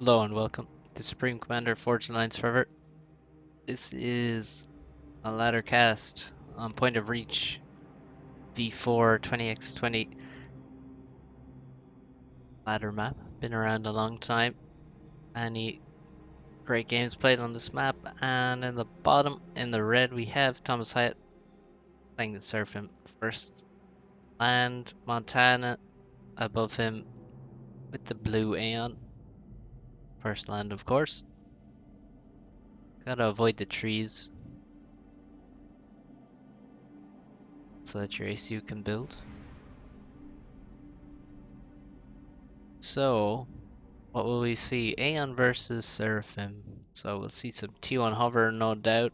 Hello and welcome to Supreme Commander Forged Alliance Forever. This is a ladder cast on Point of Reach V4 20x20 ladder map. Been around a long time. Any great games played on this map. And in the bottom, in the red, we have ThomasHiatt playing the Seraphim first. And Montana above him with the blue Aeon. First land, of course. Gotta avoid the trees so that your ACU can build. So, what will we see? Aeon versus Seraphim. So we'll see some T1 hover, no doubt.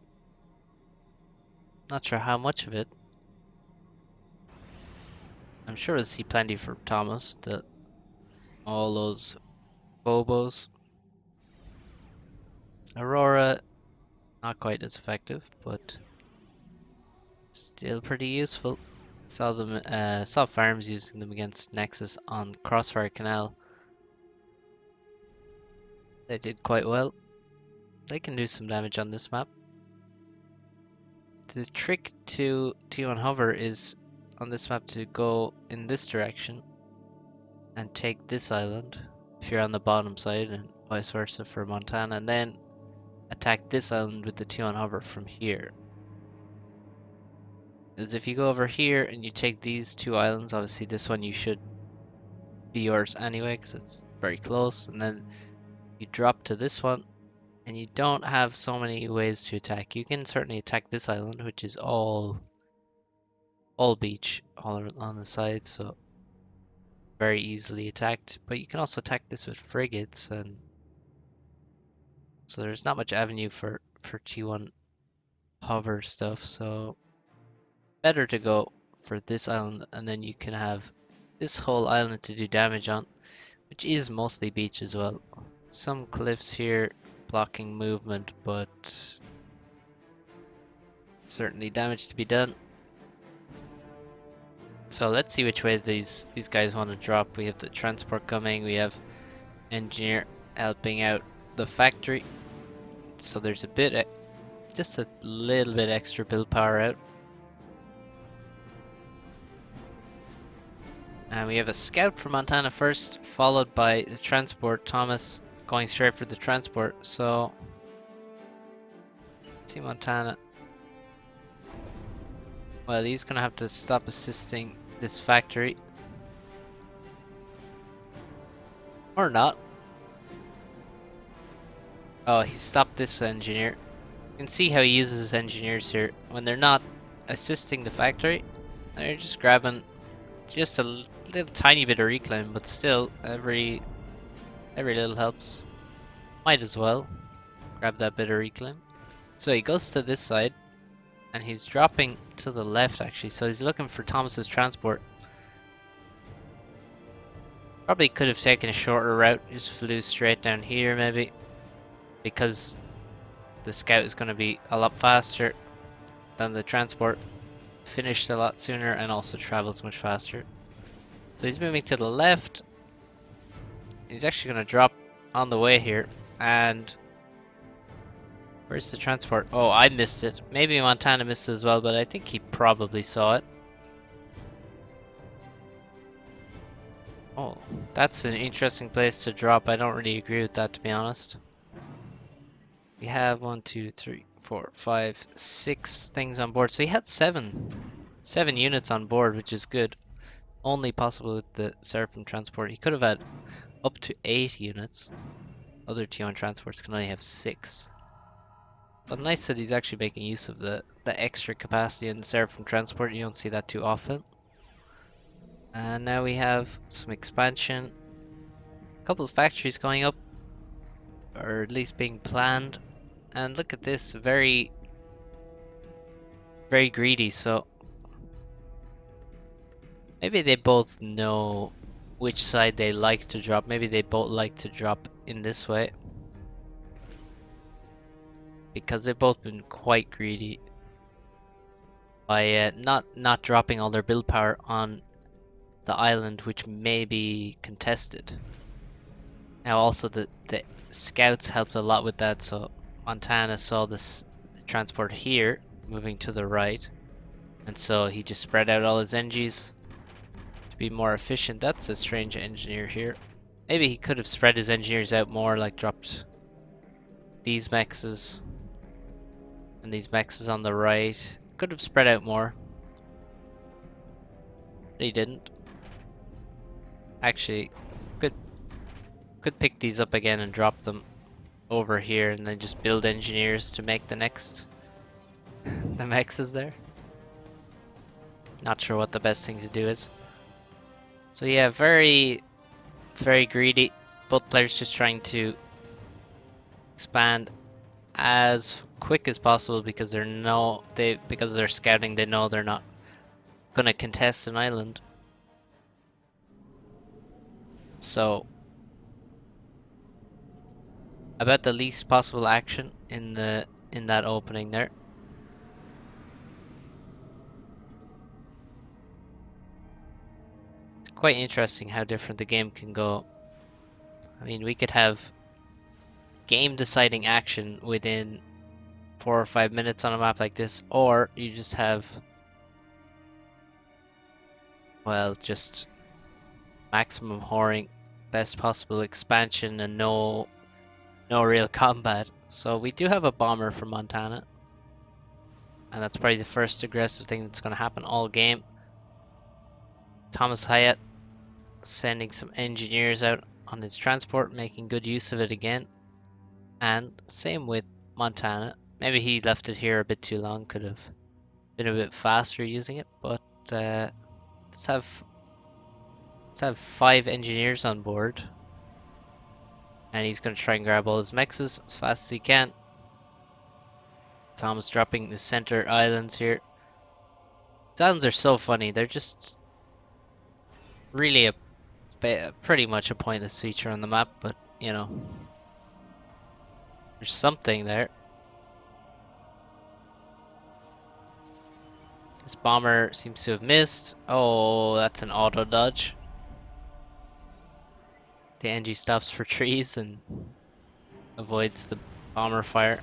Not sure how much of it. I'm sure we'll see plenty for Thomas. All those Bobos. Aurora, not quite as effective, but still pretty useful. Saw farms using them against Nexus on Crossfire Canal. They did quite well. They can do some damage on this map. The trick to T1 hover is on this map to go in this direction and take this island if you're on the bottom side, and vice versa for Montana, and then attack this island with the T1 hover from here. Because if you go over here and you take these two islands, obviously this one you should be yours anyway because it's very close, and then you drop to this one and you don't have so many ways to attack. You can certainly attack this island, which is all beach all on the side, so very easily attacked. But you can also attack this with frigates, and so there's not much avenue for T1 hover stuff. So better to go for this island, and then you can have this whole island to do damage on, which is mostly beach as well. Some cliffs here blocking movement, but certainly damage to be done. So let's see which way these guys want to drop. We have the transport coming, we have engineer helping out the factory. So there's just a little bit extra build power out. And we have a scout for Montana first, followed by the transport. Thomas going straight for the transport. So, see Montana. Well, he's gonna have to stop assisting this factory. Or not. Oh, he stopped this engineer. You can see how he uses his engineers here. When they're not assisting the factory, they're just grabbing just a little tiny bit of reclaim, but still, every little helps. Might as well grab that bit of reclaim. So he goes to this side, and he's dropping to the left actually. So he's looking for Thomas's transport. Probably could have taken a shorter route, just flew straight down here maybe, because the scout is going to be a lot faster than the transport. Finished a lot sooner and also travels much faster. So he's moving to the left. He's actually going to drop on the way here. And where's the transport? Oh, I missed it. Maybe Montana missed it as well, but I think he probably saw it. Oh, that's an interesting place to drop. I don't really agree with that, to be honest. We have 1, 2, 3, 4, 5, 6 things on board. So he had seven units on board, which is good. Only possible with the Seraphim transport. He could have had up to 8 units. Other T1 transports can only have 6. But nice that he's actually making use of the extra capacity in the Seraphim transport. You don't see that too often. And now we have some expansion. A couple of factories going up, or at least being planned. And look at this, very greedy. So maybe they both know which side they like to drop. Maybe they both like to drop in this way, because they've both been quite greedy by not dropping all their build power on the island, which may be contested. Now also the scouts helped a lot with that, so Montana saw this transport here moving to the right, and so he just spread out all his NGs to be more efficient. That's a strange engineer here. Maybe he could have spread his engineers out more, like dropped these mexes and these mexes on the right. Could have spread out more. But he didn't. Actually, could pick these up again and drop them over here and then just build engineers to make the next the mexes there. Not sure what the best thing to do is. So yeah, very, very greedy. Both players just trying to expand as quick as possible because because of their scouting, they know they're not gonna contest an island. So about the least possible action in that opening there. It's quite interesting how different the game can go. I mean, we could have game deciding action within 4 or 5 minutes on a map like this, or you just have, well, just maximum whoring, best possible expansion, and no real combat. So we do have a bomber from Montana, and that's probably the first aggressive thing that's going to happen all game. ThomasHiatt sending some engineers out on his transport, making good use of it again. And same with Montana. Maybe he left it here a bit too long, could have been a bit faster using it, but let's have 5 engineers on board. And he's going to try and grab all his mexes as fast as he can. Thomas dropping the center islands here. These islands are so funny. They're just really pretty much a pointless feature on the map, but you know, there's something there. This bomber seems to have missed. Oh, that's an auto dodge. The NG stops for trees and avoids the bomber fire.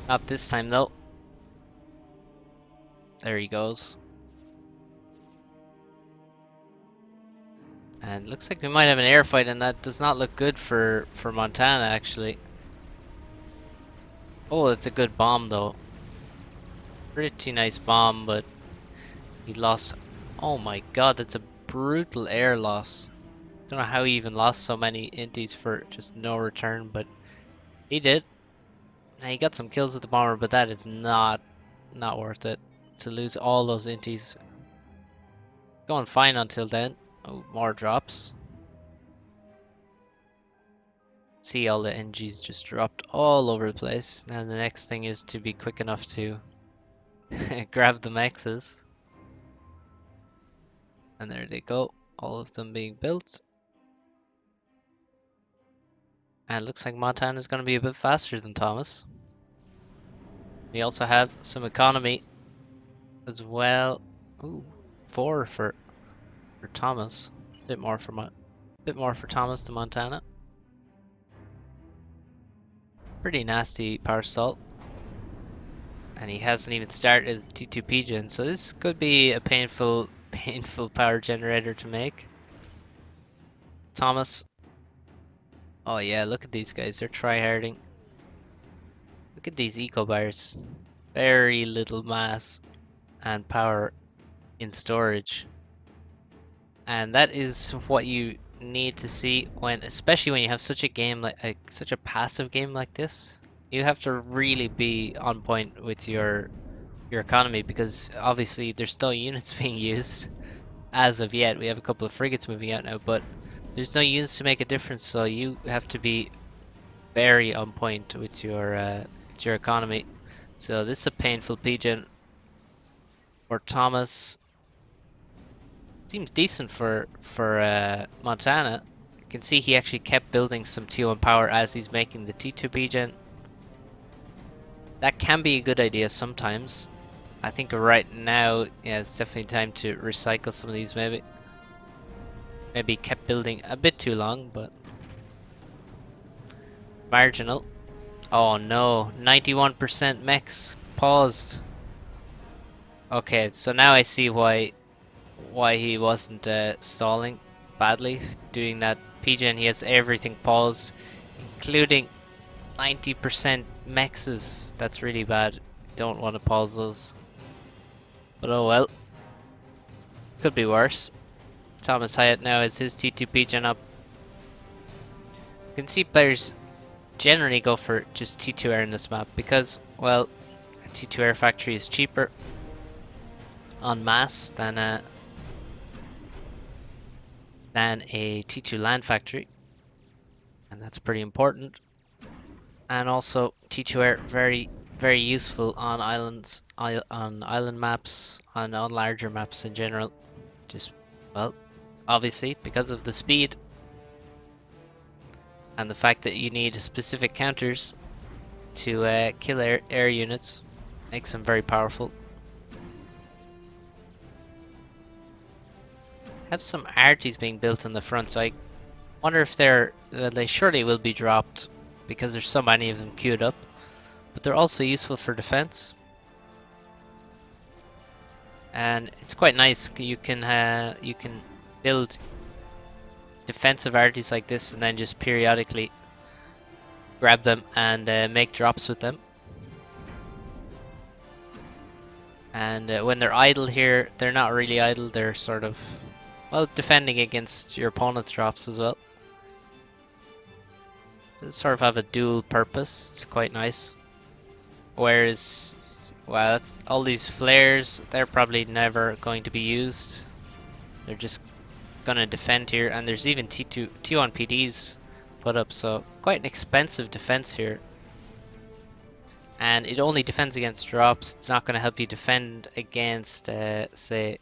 Not this time though. There he goes. And looks like we might have an air fight, and that does not look good for Montana actually. Oh, that's a good bomb though. Pretty nice bomb, but he lost. Oh my god, that's a brutal air loss. Don't know how he even lost so many inties for just no return, but he did. And he got some kills with the bomber, but that is not worth it to lose all those inties. Going fine until then. Oh, more drops. See, all the NGs just dropped all over the place. Now the next thing is to be quick enough to grab the mexes. And there they go, all of them being built. And it looks like Montana is going to be a bit faster than Thomas. We also have some economy as well. Ooh, 4 for Thomas. A bit more for Thomas than Montana. Pretty nasty power stall. And he hasn't even started T2P gen, so this could be a painful power generator to make. Thomas. Oh yeah, look at these guys, they're tryharding. Look at these eco bars. Very little mass and power in storage. And that is what you need to see especially when you have such a game such a passive game like this. You have to really be on point with your economy, because obviously there's still units being used as of yet. We have a couple of frigates moving out now, but there's no units to make a difference, so you have to be very on point with your economy. So this is a painful PGen for Thomas. Seems decent for Montana. You can see he actually kept building some T1 power as he's making the T2 PGen. That can be a good idea sometimes. I think right now, yeah, it's definitely time to recycle some of these maybe. Maybe kept building a bit too long, but Marginal. Oh no, 91% mechs paused. Okay, so now I see why he wasn't stalling badly doing that PGen. He has everything paused, including 90% mexes. That's really bad. Don't want to pause those. But oh well, could be worse. ThomasHiatt now has his T2 PGen up. You can see players generally go for just T2 air in this map because, well, a T2 air factory is cheaper on mass than a T2 land factory, and that's pretty important. And also T2 air very useful on islands, on island maps, on larger maps in general. Just, well, obviously because of the speed and the fact that you need specific counters to kill air units makes them very powerful. Have some arties being built in the front, so I wonder if they surely will be dropped because there's so many of them queued up, but they're also useful for defense. And it's quite nice. You can build defensive arties like this and then just periodically grab them and make drops with them. And when they're idle here, they're not really idle. They're sort of, well, defending against your opponent's drops as well. They sort of have a dual purpose. It's quite nice. Whereas, well, that's, all these flares, they're probably never going to be used. They're just gonna defend here, and there's even T1 PDs put up, so quite an expensive defense here. And it only defends against drops. It's not gonna help you defend against, say,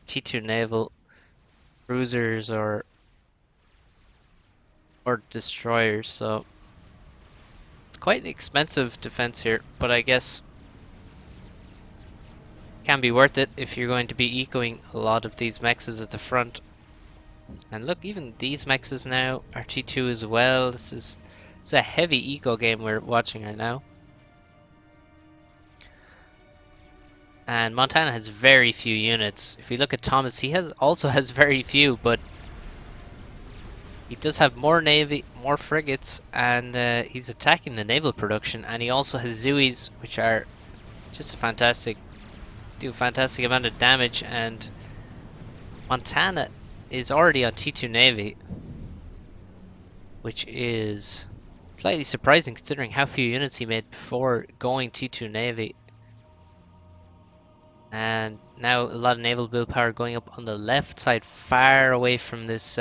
T2 naval cruisers or destroyers. So it's quite an expensive defense here, but I guess can be worth it if you're going to be ecoing a lot of these mexes at the front. And look, even these mexes now are T2 as well. It's a heavy eco game we're watching right now. And Montana has very few units. If we look at Thomas, he also has very few, but he does have more navy, more frigates, and he's attacking the naval production. And he also has Zuis, which are just do a fantastic amount of damage. And Montana is already on T2 Navy, which is slightly surprising considering how few units he made before going T2 Navy. And now a lot of naval build power going up on the left side, far away from this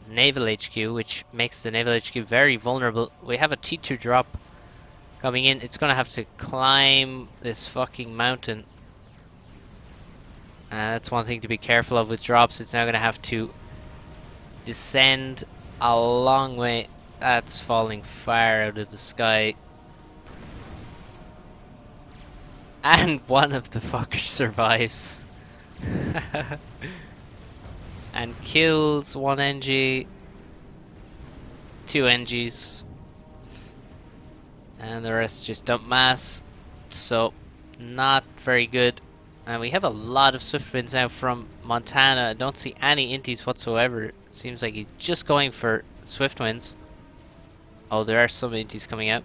naval HQ, which makes the naval HQ very vulnerable. We have a T2 drop coming in. It's gonna have to climb this fucking mountain. That's one thing to be careful of with drops. It's now gonna have to descend a long way. That's falling far out of the sky. And one of the fuckers survives. And kills one NG, two NGs, and the rest just dump mass. So not very good. And we have a lot of swift winds now from Montana. I don't see any inties whatsoever. It seems like he's just going for swift winds. Oh, there are some inties coming out.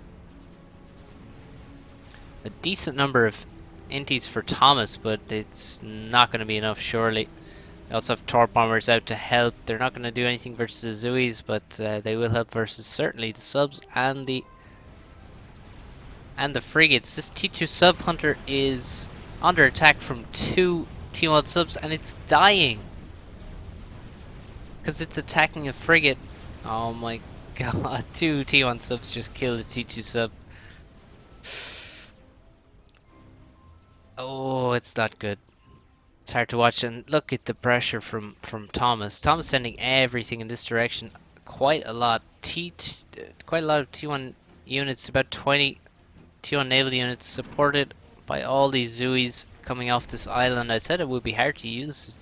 A decent number of inties for Thomas, but it's not going to be enough, surely. They also have torp bombers out to help. They're not going to do anything versus the Zuis, but they will help versus certainly the subs and the frigates. This T2 sub hunter is under attack from two T1 subs, and it's dying because it's attacking a frigate. Oh my god, two T1 subs just killed a T2 sub. Oh, it's not good. It's hard to watch, and look at the pressure from Thomas. Thomas sending everything in this direction. Quite a lot. Quite a lot of T1 units. About 20 T1 naval units supported by all these Zuis coming off this island. I said it would be hard to use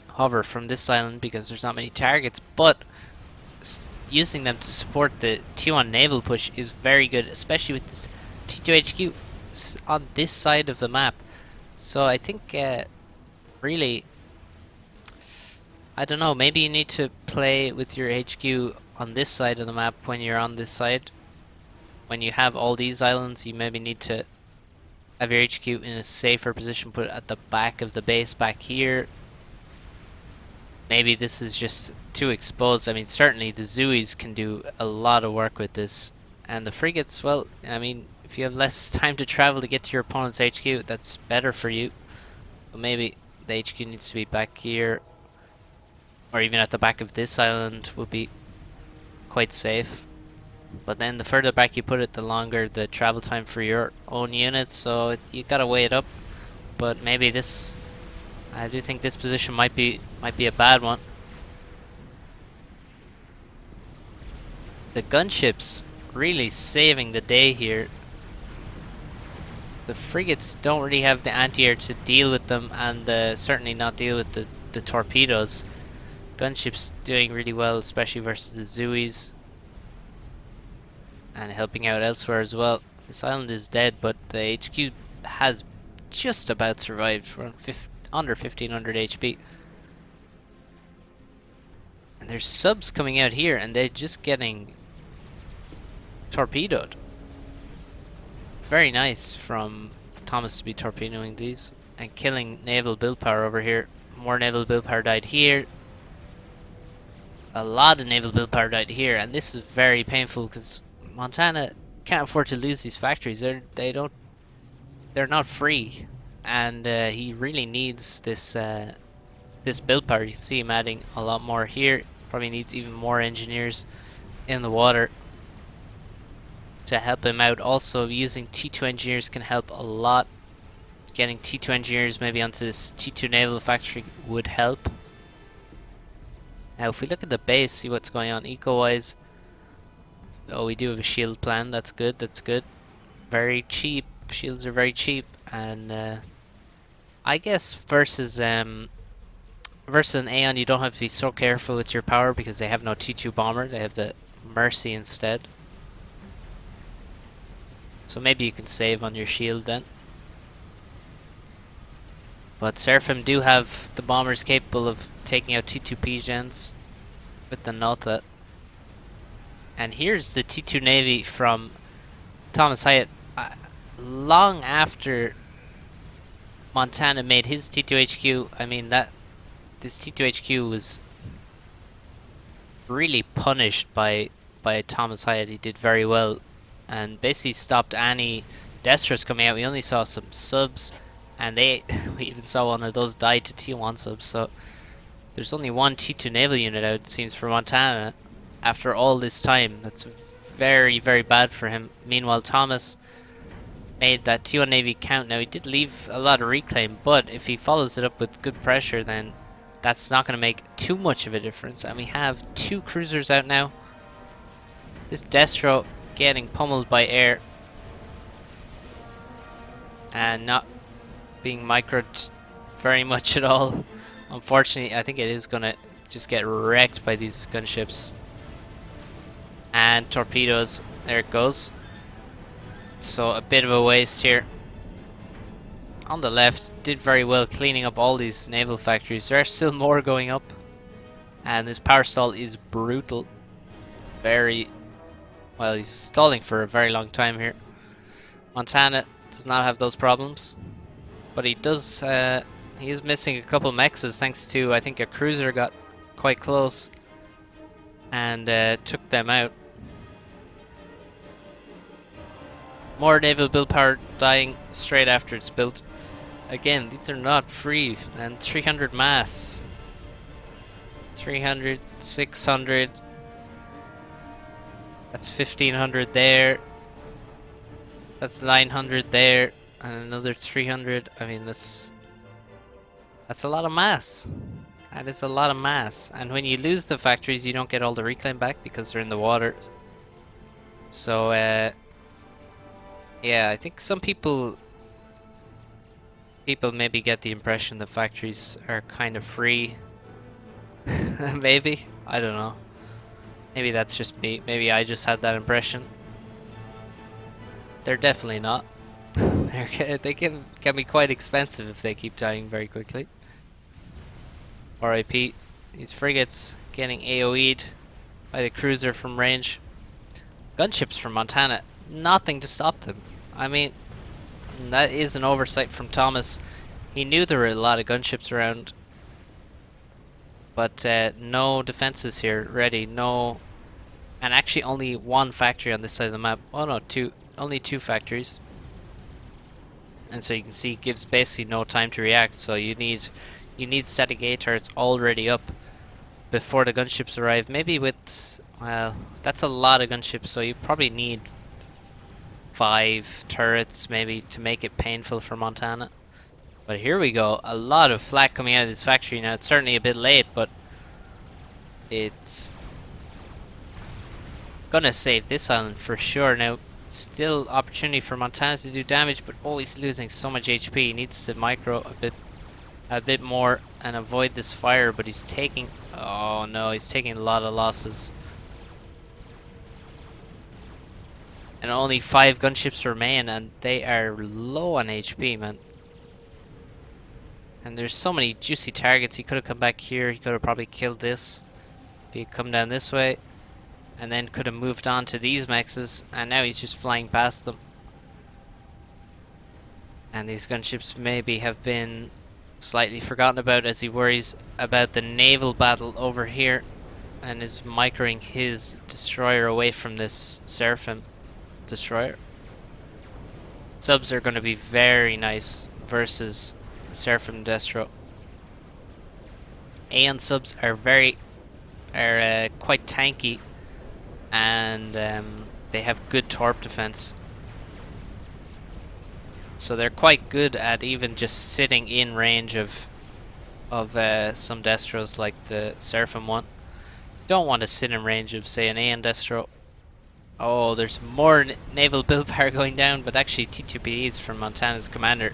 hover from this island because there's not many targets, but using them to support the T1 naval push is very good, especially with this T2HQ on this side of the map. So I think really, I don't know, maybe you need to play with your HQ on this side of the map when you're on this side. When you have all these islands, you maybe need to have your HQ in a safer position, put it at the back of the base back here. Maybe this is just too exposed. I mean, certainly the Zoos can do a lot of work with this. And the frigates, well, I mean, if you have less time to travel to get to your opponent's HQ, that's better for you. But maybe the HQ needs to be back here, or even at the back of this island would be quite safe. But then the further back you put it, the longer the travel time for your own units, so you gotta weigh it up. But maybe this, I do think this position might be a bad one. The gunships really saving the day here. The frigates don't really have the anti-air to deal with them, and certainly not deal with the torpedoes. Gunships doing really well, especially versus the Zoos, and helping out elsewhere as well. This island is dead, but the HQ has just about survived for under 1500 HP. And there's subs coming out here, and they're just getting torpedoed. Very nice from Thomas to be torpedoing these and killing naval build power over here. More naval build power died here. A lot of naval build power died here, and this is very painful because Montana can't afford to lose these factories. They're not free, and he really needs this this build power. You can see him adding a lot more here. Probably needs even more engineers in the water to help him out. Also, using T2 engineers can help a lot. Getting T2 engineers maybe onto this T2 naval factory would help. Now, if we look at the base, see what's going on eco-wise. Oh, we do have a shield plan. That's good. That's good. Very cheap. Shields are very cheap, and I guess versus an Aeon, you don't have to be so careful with your power because they have no T2 bomber. They have the Mercy instead. So maybe you can save on your shield then. But Seraphim do have the bombers capable of taking out T2 P-gens with the Nota. And here's the T2 Navy from ThomasHiatt. Long after Montana made his T2 HQ, I mean this T2 HQ was really punished by ThomasHiatt. He did very well and basically stopped any Destros coming out. We only saw some subs, and we even saw one of those die to T1 subs. So there's only one T2 naval unit out, it seems, for Montana after all this time. That's very, very bad for him. Meanwhile, Thomas made that T1 Navy count. Now, he did leave a lot of reclaim, but if he follows it up with good pressure, then that's not going to make too much of a difference. And we have 2 cruisers out now. This Destro getting pummeled by air and not being microed very much at all. Unfortunately, I think it is going to just get wrecked by these gunships and torpedoes. There it goes. So a bit of a waste here. On the left, did very well cleaning up all these naval factories. There are still more going up, and this power stall is brutal. Very well, he's stalling for a very long time here. Montana does not have those problems, but he does. He is missing a couple mexes thanks to, I think, a cruiser got quite close and took them out. More naval build power dying straight after it's built. Again, these are not free, and 300 mass. 300, 600. That's 1500 there. That's 900 there, and another 300. I mean, that's a lot of mass. That is a lot of mass. And when you lose the factories, you don't get all the reclaim back because they're in the water. So, yeah, I think some people maybe get the impression the factories are kind of free. Maybe, I don't know. Maybe that's just me. Maybe I just had that impression. They're definitely not. They can be quite expensive if they keep dying very quickly. RIP. These frigates getting AoE'd by the cruiser from range. Gunships from Montana. Nothing to stop them. I mean, that is an oversight from Thomas. He knew there were a lot of gunships around, but no defenses here ready. No, and actually only one factory on this side of the map. Oh no, only two factories. And so you can see it gives basically no time to react. So you need static A turrets already up before the gunships arrive. Maybe with, well, that's a lot of gunships, so you probably need 5 turrets maybe to make it painful for Montana. But here we go, a lot of flak coming out of this factory now. It's certainly a bit late, but it's gonna save this island for sure. Now, still opportunity for Montana to do damage, but oh, he's losing so much HP. He needs to micro a bit more and avoid this fire, but he's taking, oh no, he's taking a lot of losses. And only 5 gunships remain, and they are low on HP, man. And there's so many juicy targets. He could have come back here. He could have probably killed this if he'd come down this way. And then could have moved on to these mexes. And now he's just flying past them. And these gunships maybe have been slightly forgotten about as he worries about the naval battle over here. And is microing his destroyer away from this Seraphim destroyer. Subs are going to be very nice versus Seraphim Destro. Aeon subs are quite tanky, and they have good torp defense. So they're quite good at even just sitting in range of some Destros like the Seraphim one. Don't want to sit in range of, say, an Aeon Destro. Oh, there's more naval build power going down, but actually T2PDs from Montana's commander.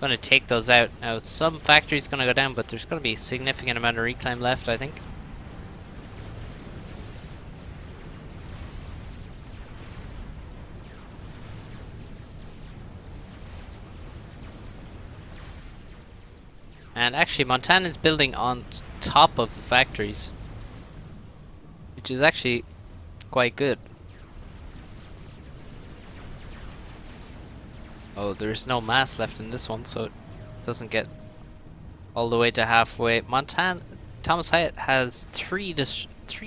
Going to take those out. Now, some factories going to go down, but there's going to be a significant amount of reclaim left, I think. And actually, Montana's building on top of the factories, which is actually quite good. Oh, there's no mass left in this one, so it doesn't get all the way to halfway. ThomasHiatt has three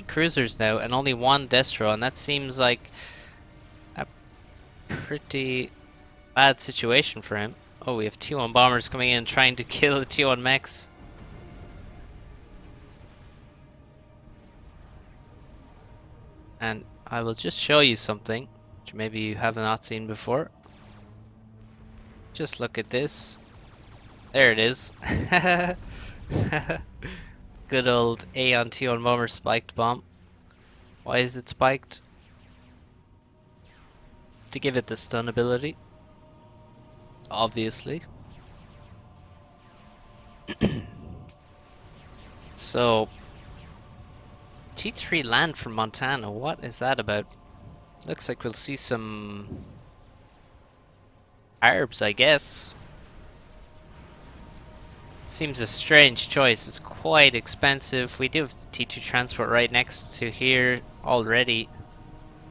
cruisers now and only 1 Destro, and that seems like a pretty bad situation for him. Oh, we have T1 bombers coming in trying to kill the T1 mechs. And I will just show you something which maybe you have not seen before. Just look at this. There it is. Good old Aeon T1 bomber spiked bomb. Why is it spiked? To give it the stun ability. Obviously. So, T3 land from Montana, what is that about? Looks like we'll see some arbs, I guess. Seems a strange choice. It's quite expensive. We do have T2 transport right next to here already,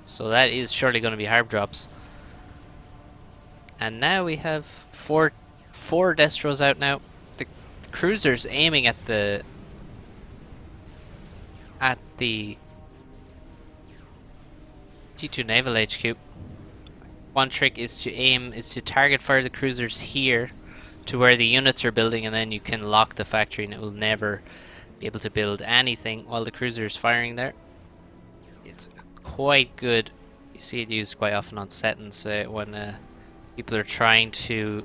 so that is surely going to be harb drops. And now we have four Destros out now. The cruiser's aiming at the T2 naval HQ. One trick is to target fire the cruisers here to where the units are building, and then you can lock the factory and it will never be able to build anything while the cruiser is firing there. It's quite good. You see it used quite often on settings when people are trying to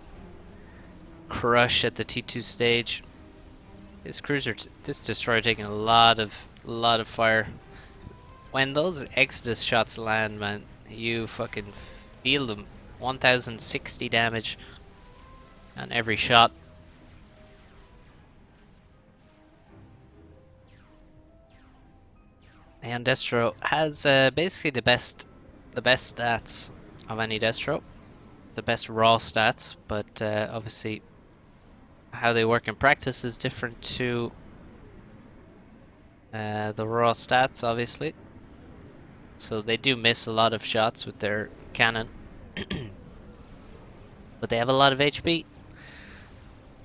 crush at the T2 stage. This destroyer taking a lot of fire. When those Exodus shots land, man, you fucking feel them. 1060 damage on every shot. And Destro has basically the best stats of any Destro, the best raw stats, but obviously how they work in practice is different to the raw stats, obviously. So they do miss a lot of shots with their cannon, but they have a lot of HP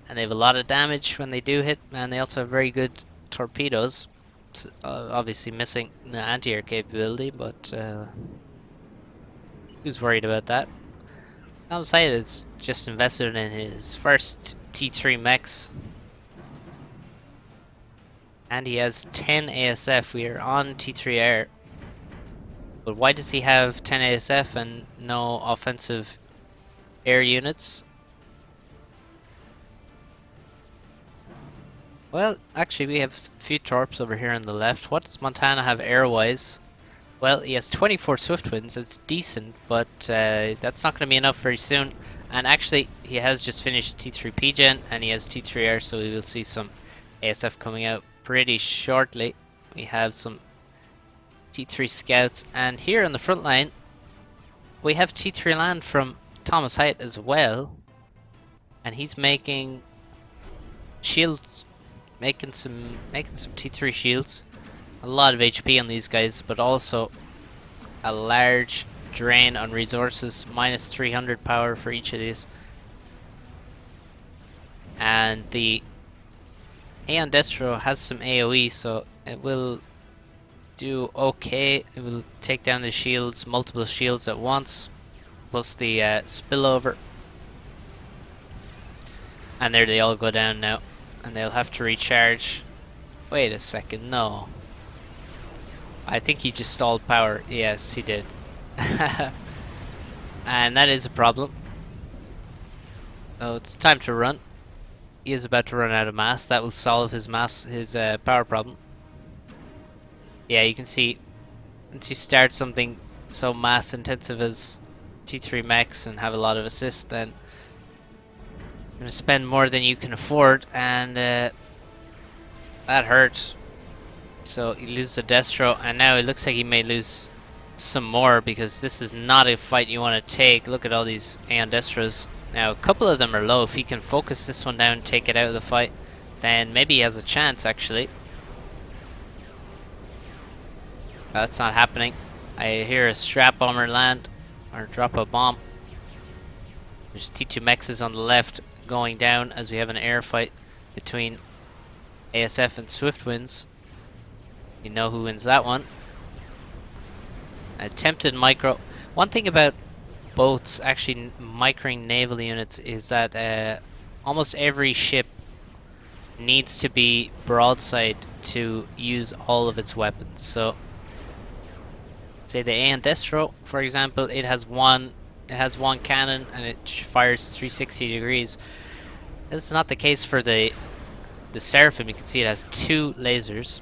and they have a lot of damage when they do hit, and they also have very good torpedoes. Obviously missing the anti-air capability, but who's worried about that? ThomasHiatt is just invested in his first T3 mechs, and he has 10 ASF. We are on T3 air, but why does he have 10 ASF and no offensive air units? Well, actually, we have a few torps over here on the left. What does Montana have air-wise? Well, he has 24 Swiftwinds. It's decent, but that's not going to be enough very soon. And actually, he has just finished T3 PGen, and he has T3 Air, so we will see some ASF coming out pretty shortly. We have some T3 Scouts, and here on the front line, we have T3 Land from ThomasHiatt as well. And he's making shields, making some T3 shields. A lot of HP on these guys, but also a large drain on resources, minus 300 power for each of these. And the Aeon Destro has some AoE, so it will do okay. It will take down the shields, multiple shields at once, plus the spillover. And there they all go down now, and they'll have to recharge. Wait a second, no. I think he just stalled power. Yes, he did. And that is a problem. Oh, it's time to run. He is about to run out of mass. That will solve his power problem. Yeah, you can see once you start something so mass intensive as T3 mechs and have a lot of assist, then you're going to spend more than you can afford, and that hurt. So he loses the Destro, and now it looks like he may lose some more, because this is not a fight you want to take. Look at all these Aeon Destros. Now, a couple of them are low. If he can focus this one down and take it out of the fight, then maybe he has a chance, actually. That's not happening. I hear a strap bomber land, or drop a bomb. There's T2 Mexes on the left going down as we have an air fight between ASF and Swiftwinds. You know who wins that one. Attempted micro. One thing about boats actually microing naval units is that almost every ship needs to be broadside to use all of its weapons. So say the Aeon Destro, for example, it has one cannon and it fires 360 degrees. This is not the case for the Seraphim. You can see it has 2 lasers,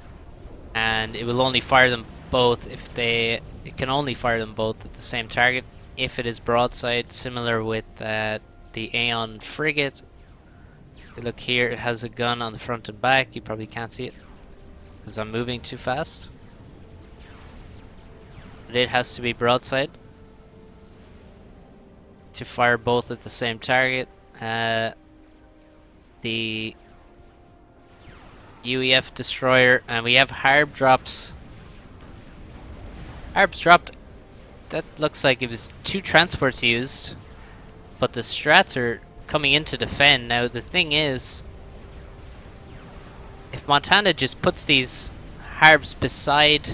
and it will only fire them both if it can only fire them both at the same target if it is broadside. Similar with the Aeon frigate. If you look here, it has a gun on the front and back. You probably can't see it because I'm moving too fast, but it has to be broadside to fire both at the same target. The UEF destroyer, and we have Harb drops. Harb's dropped. That looks like it was 2 transports used, but the strats are coming in to defend. Now the thing is, if Montana just puts these Harbs beside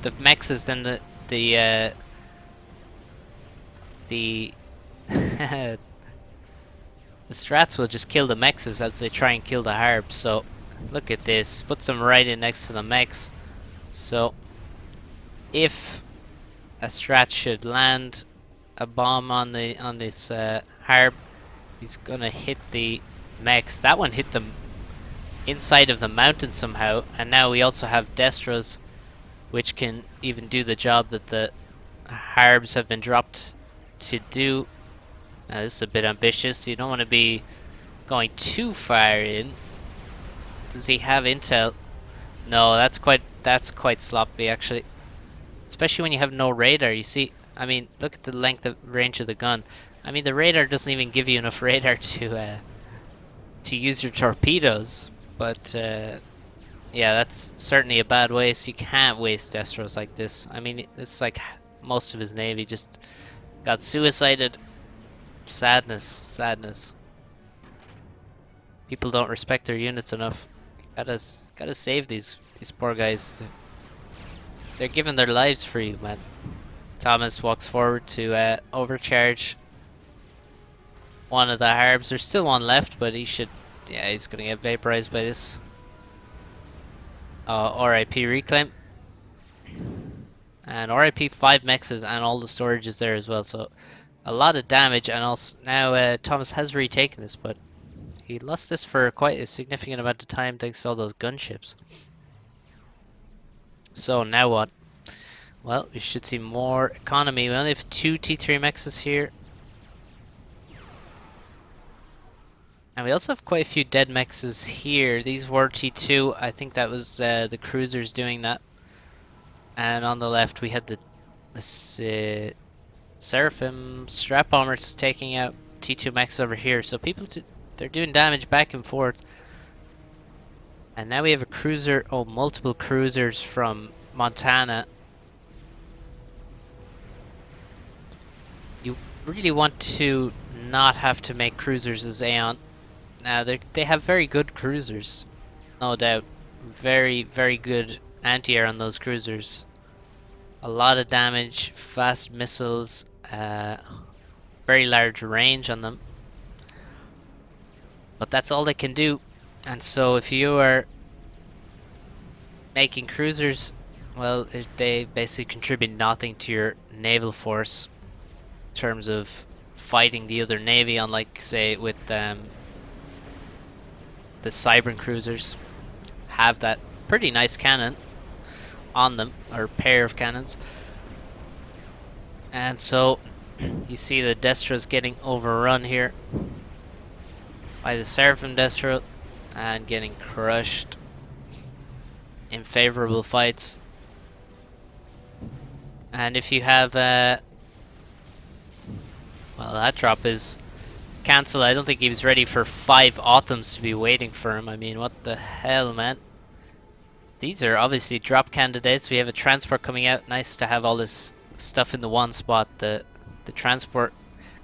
the Mexes, then the the strats will just kill the Mexes as they try and kill the Harbs. So look at this, puts them right in next to the mechs. So if a strat should land a bomb on this Harb, he's gonna hit the mechs. That one hit them inside of the mountain somehow, and now we also have Destros, which can even do the job that the Harbs have been dropped to do. Now this is a bit ambitious. You don't want to be going too far in. Does he have intel? No, that's quite sloppy actually. Especially when you have no radar. You see, I mean, look at the length of range of the gun. I mean, the radar doesn't even give you enough radar to use your torpedoes. But yeah, that's certainly a bad waste. You can't waste Destros like this. I mean, it's like most of his navy just got suicided. Sadness, sadness. People don't respect their units enough. Gotta save these poor guys. They're giving their lives for you, man. Thomas walks forward to overcharge one of the harbs. There's still one left, but he should. Yeah, he's gonna get vaporized by this. RIP reclaim. And RIP 5 mexes and all the storage is there as well. So a lot of damage. And also now Thomas has retaken this, but he lost this for quite a significant amount of time thanks to all those gunships. So now what? Well, we should see more economy. We only have 2 T3 mexes here. And we also have quite a few dead mexes here. These were T2. I think that was the cruisers doing that. And on the left we had the Seraphim strap bombers taking out T2 mechs over here. So they're doing damage back and forth. And now we have a cruiser, multiple cruisers from Montana. You really want to not have to make cruisers as Aeon. Now they have very good cruisers, no doubt. Very, very good anti-air on those cruisers. A lot of damage, fast missiles, very large range on them. But that's all they can do. And so if you are making cruisers, well, they basically contribute nothing to your naval force in terms of fighting the other navy, unlike, say, with the Cybern cruisers. Have that pretty nice cannon on them, or pair of cannons. And so you see the Destro's getting overrun here by the Seraphim Destro and getting crushed in favorable fights. And if you have well, that drop is cancelled. I don't think he was ready for 5 Autumns to be waiting for him. I mean, what the hell, man? These are obviously drop candidates. We have a transport coming out. Nice to have all this stuff in the one spot. The transport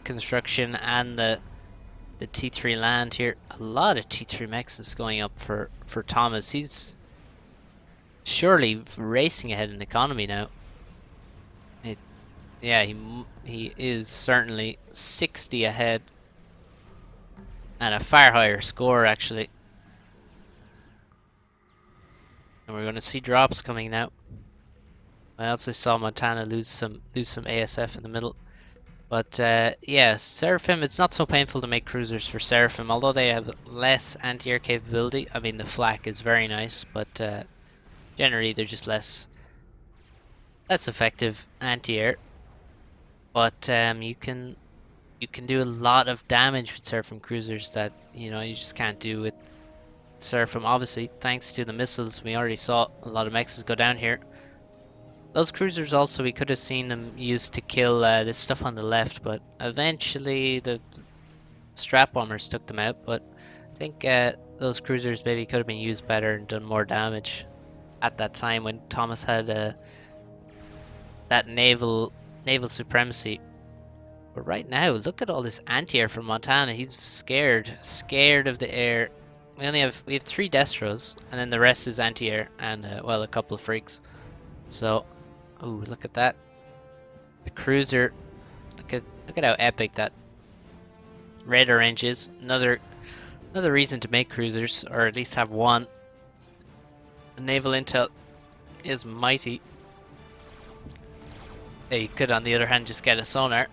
construction and the T3 land here. A lot of T3 mechs is going up for Thomas. He's surely racing ahead in economy now. Yeah, he is certainly 60 ahead. And a far higher score, actually. And we're going to see drops coming now. I also saw Montana lose some ASF in the middle. But yeah, Seraphim, it's not so painful to make cruisers for Seraphim, although they have less anti-air capability. I mean, the flak is very nice, but generally they're just less effective anti-air. But you can do a lot of damage with Seraphim cruisers that you just can't do with Seraphim. Obviously, thanks to the missiles, we already saw a lot of mexes go down here. Those cruisers also, we could have seen them used to kill this stuff on the left, but eventually the strap bombers took them out. But I think those cruisers maybe could have been used better and done more damage at that time when Thomas had that naval supremacy. But right now, look at all this anti-air from Montana. He's scared of the air. We have 3 Destros, and then the rest is anti-air and well, a couple of freaks. So, ooh, look at that. The cruiser. Look at how epic that radar range is. Another reason to make cruisers, or at least have one. The naval intel is mighty. Yeah, you could, on the other hand, just get a sonar.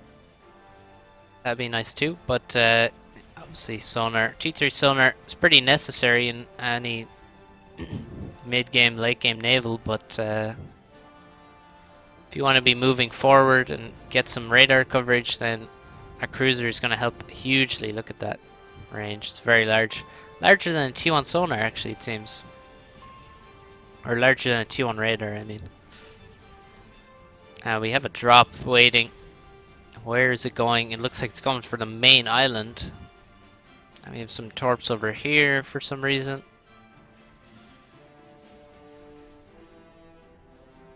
That'd be nice too, but obviously sonar, T3 sonar is pretty necessary in any mid-game, late-game naval, but if you want to be moving forward and get some radar coverage, then a cruiser is going to help hugely. Look at that range, it's very large. Larger than a T1 sonar, actually, it seems. Or larger than a T1 radar, I mean. We have a drop waiting. Where is it going? It looks like it's going for the main island. And we have some torps over here for some reason.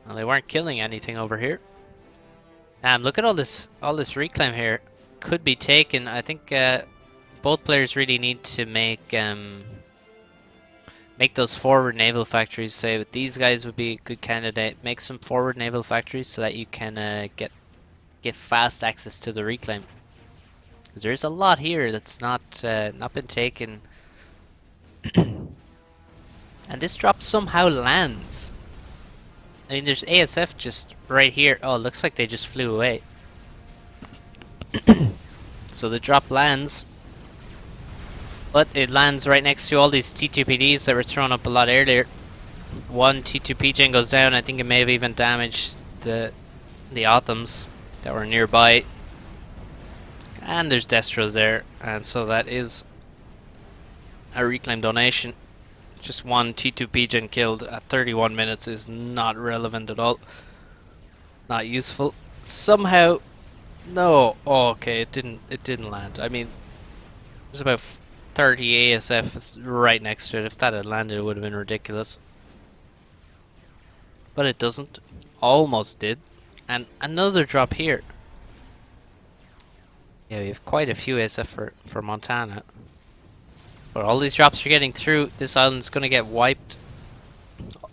Well, they weren't killing anything over here. Look at all this reclaim here. Could be taken. I think both players really need to make those forward naval factories. Say with these guys would be a good candidate. Make some forward naval factories so that you can get fast access to the reclaim. Because there's a lot here that's not been taken. And this drop somehow lands. I mean, there's ASF just right here. Oh, it looks like they just flew away. So the drop lands. But it lands right next to all these T2PDs that were thrown up a lot earlier. One T2PGen goes down. I think it may have even damaged the Autumns that were nearby. And there's Destros there. And so that is a reclaim donation. Just one T2PGen killed at 31 minutes is not relevant at all. Not useful. Somehow, no. Oh, okay, it didn't land. I mean, there's about 30 ASF right next to it. If that had landed, it would have been ridiculous. But it doesn't. Almost did. And another drop here. Yeah, we have quite a few ASF for Montana. But all these drops are getting through. This island's going to get wiped.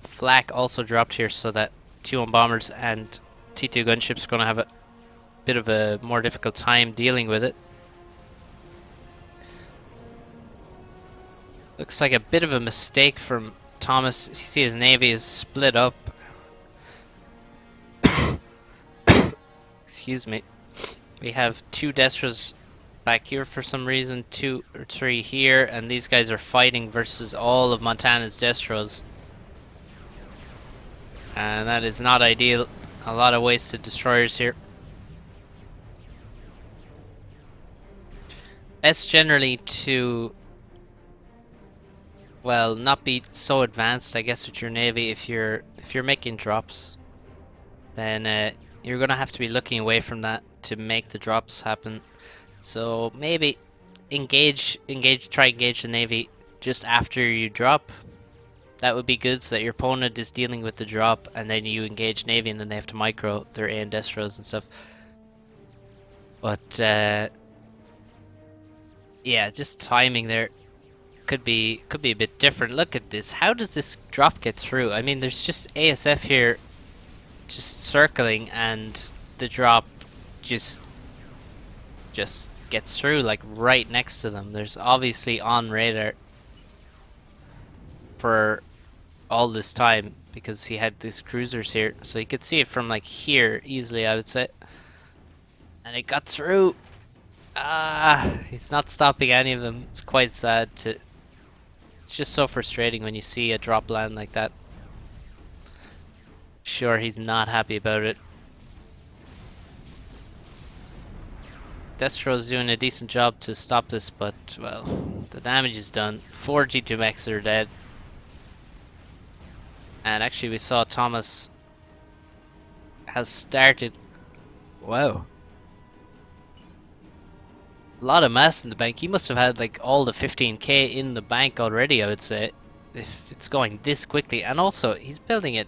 Flak also dropped here so that T1 bombers and T2 gunships are going to have a bit of a more difficult time dealing with it. Looks like a bit of a mistake from Thomas. You see his navy is split up. Excuse me. We have two Destros back here for some reason, 2 or 3 here, and these guys are fighting versus all of Montana's Destros. And that is not ideal. A lot of wasted destroyers here. Best generally to, well, not be so advanced, I guess, with your navy. If you're making drops, then you're gonna have to be looking away from that to make the drops happen. So maybe try engage the navy just after you drop. That would be good, so that your opponent is dealing with the drop, and then you engage navy, and then they have to micro their A and Destros and stuff. But yeah, just timing there could be a bit different. Look at this. How does this drop get through? I mean, there's just ASF here, just circling, and the drop just gets through, like right next to them. There's obviously on radar for all this time because he had these cruisers here, so he could see it from like here easily, I would say. And it got through. He's not stopping any of them. It's quite sad to. It's just so frustrating when you see a drop land like that. Sure, he's not happy about it. Destro's doing a decent job to stop this, but, well, the damage is done. 4 G2 mechs are dead. And actually we saw Thomas has started. Wow. A lot of mass in the bank. He must have had like all the 15k in the bank already, I would say, if it's going this quickly. And also, he's building it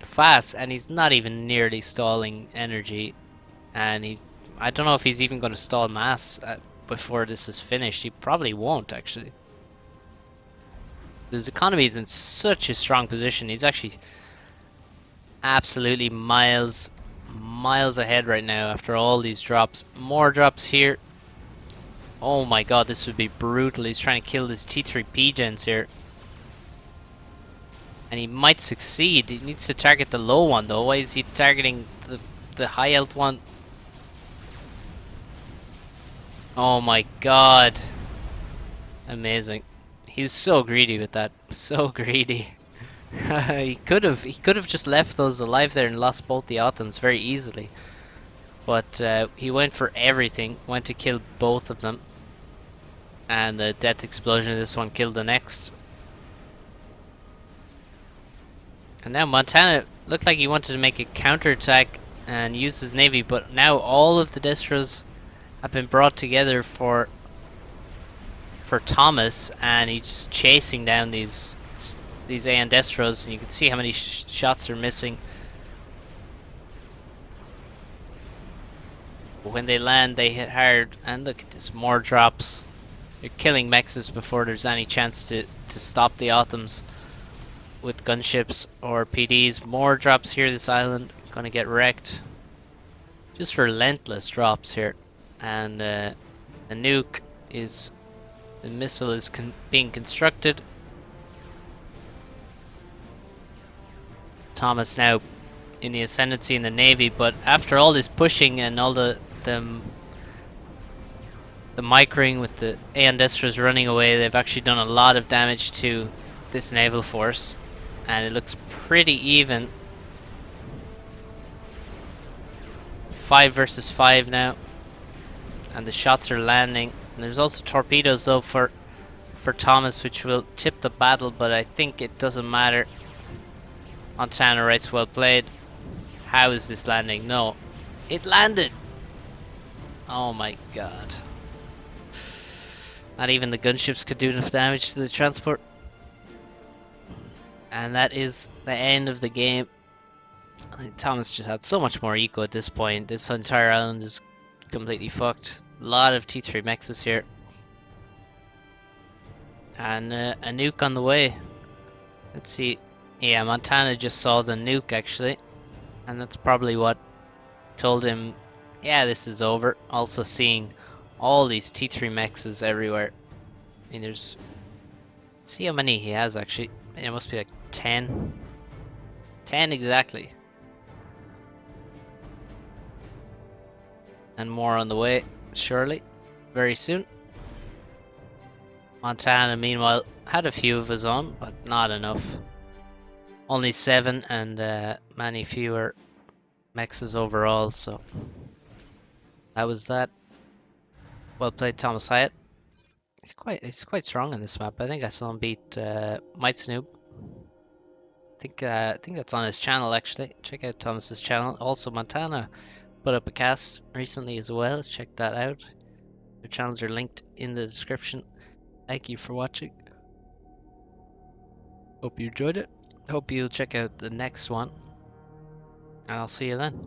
fast, and he's not even nearly stalling energy. And I don't know if he's even going to stall mass before this is finished. He probably won't, actually. His economy is in such a strong position. He's actually absolutely miles ahead right now after all these drops. More drops here. Oh my god, this would be brutal. He's trying to kill this T3P gens here. And he might succeed. He needs to target the low one though. Why is he targeting the high health one? Oh my god. Amazing. He's so greedy with that. So greedy. he could have just left those alive there and lost both the Autumns very easily. But he went for everything. Went to kill both of them. And the death explosion of this one killed the next. And now Montana looked like he wanted to make a counterattack and use his navy, but now all of the destros have been brought together for Thomas, and he's just chasing down these AN destros, and you can see how many shots are missing. But when they land, they hit hard, and look at this, more drops. They're killing mexes before there's any chance to stop the Autumns with gunships or PDs. More drops here. This island gonna get wrecked. Just relentless drops here, and the nuke is the missile is being constructed. Thomas now in the ascendancy in the navy, but after all this pushing and all the microing with the AN destros running away, they've actually done a lot of damage to this naval force, and it looks pretty even. 5 versus 5 now, and the shots are landing. And there's also torpedoes though for Thomas, which will tip the battle, but I think it doesn't matter. Montana writes, well played. How is this landing? No, it landed. Oh my god. Not even the gunships could do enough damage to the transport. And that is the end of the game. I think Thomas just had so much more eco at this point. This entire island is completely fucked. A lot of T3 mexes here. And a nuke on the way. Let's see. Yeah, Montana just saw the nuke actually. And that's probably what told him, yeah, this is over. Also seeing all these T3 mexes everywhere. I mean, there's... See how many he has actually. It must be like 10. 10 exactly. And more on the way, surely, very soon. Montana, meanwhile, had a few of his own, but not enough. Only 7, and many fewer mexes overall, so that was that. Well played, ThomasHiatt. He's quite strong in this map. I think I saw him beat Might Snoop. I think that's on his channel actually. Check out Thomas's channel. Also, Montana put up a cast recently as well. Check that out. Their channels are linked in the description. Thank you for watching. Hope you enjoyed it. Hope you'll check out the next one. And I'll see you then.